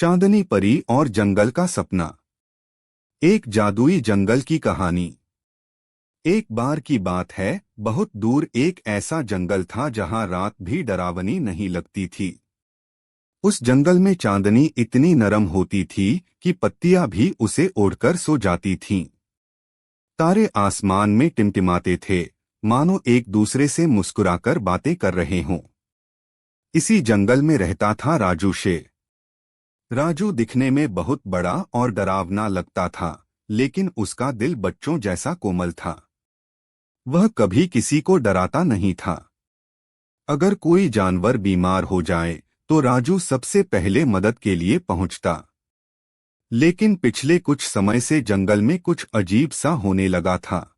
चांदनी परी और जंगल का सपना। एक जादुई जंगल की कहानी। एक बार की बात है, बहुत दूर एक ऐसा जंगल था जहां रात भी डरावनी नहीं लगती थी। उस जंगल में चांदनी इतनी नरम होती थी कि पत्तियां भी उसे ओढ़कर सो जाती थीं। तारे आसमान में टिमटिमाते थे, मानो एक दूसरे से मुस्कुराकर बातें कर रहे हों। इसी जंगल में रहता था राजू शेर। राजू दिखने में बहुत बड़ा और डरावना लगता था, लेकिन उसका दिल बच्चों जैसा कोमल था। वह कभी किसी को डराता नहीं था। अगर कोई जानवर बीमार हो जाए तो राजू सबसे पहले मदद के लिए पहुंचता। लेकिन पिछले कुछ समय से जंगल में कुछ अजीब सा होने लगा था।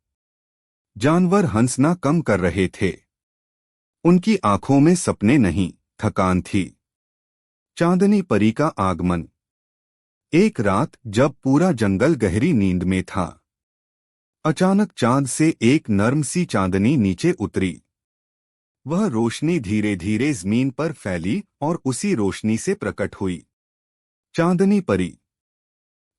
जानवर हंसना कम कर रहे थे। उनकी आंखों में सपने नहीं, थकान थी। चांदनी परी का आगमन। एक रात जब पूरा जंगल गहरी नींद में था, अचानक चांद से एक नर्म सी चांदनी नीचे उतरी। वह रोशनी धीरे धीरे जमीन पर फैली और उसी रोशनी से प्रकट हुई चांदनी परी।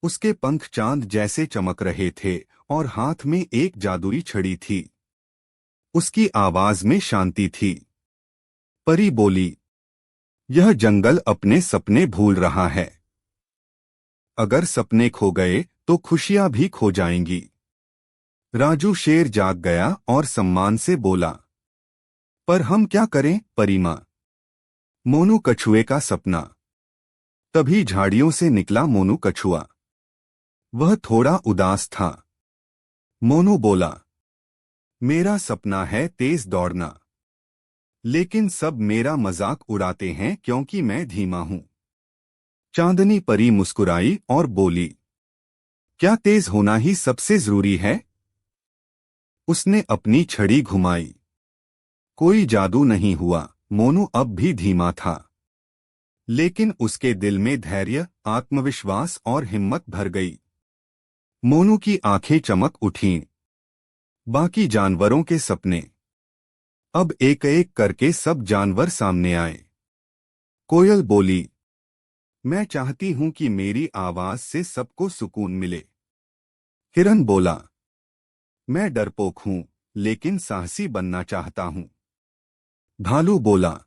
उसके पंख चांद जैसे चमक रहे थे और हाथ में एक जादुई छड़ी थी। उसकी आवाज में शांति थी। परी बोली, यह जंगल अपने सपने भूल रहा है। अगर सपने खो गए तो खुशियां भी खो जाएंगी। राजू शेर जाग गया और सम्मान से बोला, पर हम क्या करें परी मां? मोनू कछुए का सपना। तभी झाड़ियों से निकला मोनू कछुआ। वह थोड़ा उदास था। मोनू बोला, मेरा सपना है तेज दौड़ना, लेकिन सब मेरा मजाक उड़ाते हैं क्योंकि मैं धीमा हूं। चांदनी परी मुस्कुराई और बोली, क्या तेज होना ही सबसे जरूरी है? उसने अपनी छड़ी घुमाई। कोई जादू नहीं हुआ। मोनू अब भी धीमा था, लेकिन उसके दिल में धैर्य, आत्मविश्वास और हिम्मत भर गई। मोनू की आंखें चमक उठीं। बाकी जानवरों के सपने। अब एक एक करके सब जानवर सामने आए। कोयल बोली, मैं चाहती हूं कि मेरी आवाज से सबको सुकून मिले। हिरन बोला, मैं डरपोक हूं, लेकिन साहसी बनना चाहता हूं। भालू बोला,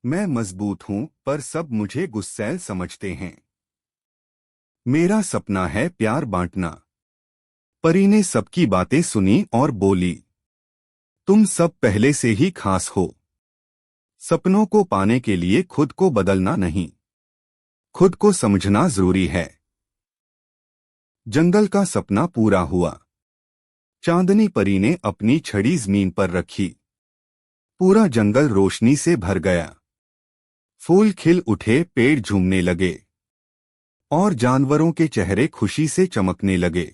मैं मजबूत हूं, पर सब मुझे गुस्सैल समझते हैं। मेरा सपना है प्यार बांटना। परी ने सबकी बातें सुनी और बोली, तुम सब पहले से ही खास हो। सपनों को पाने के लिए खुद को बदलना नहीं, खुद को समझना जरूरी है। जंगल का सपना पूरा हुआ। चांदनी परी ने अपनी छड़ी जमीन पर रखी। पूरा जंगल रोशनी से भर गया। फूल खिल उठे, पेड़ झूमने लगे और जानवरों के चेहरे खुशी से चमकने लगे।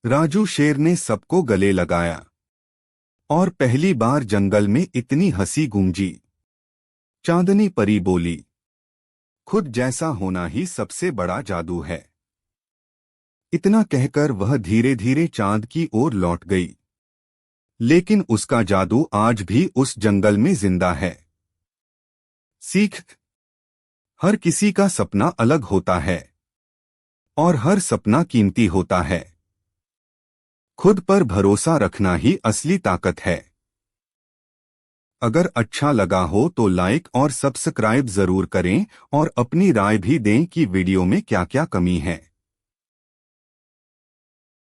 राजू शेर ने सबको गले लगाया और पहली बार जंगल में इतनी हंसी गूंजी। चांदनी परी बोली, खुद जैसा होना ही सबसे बड़ा जादू है। इतना कहकर वह धीरे धीरे चांद की ओर लौट गई। लेकिन उसका जादू आज भी उस जंगल में जिंदा है। सीख, हर किसी का सपना अलग होता है और हर सपना कीमती होता है। खुद पर भरोसा रखना ही असली ताकत है। अगर अच्छा लगा हो तो लाइक और सब्सक्राइब जरूर करें और अपनी राय भी दें कि वीडियो में क्या क्या कमी है।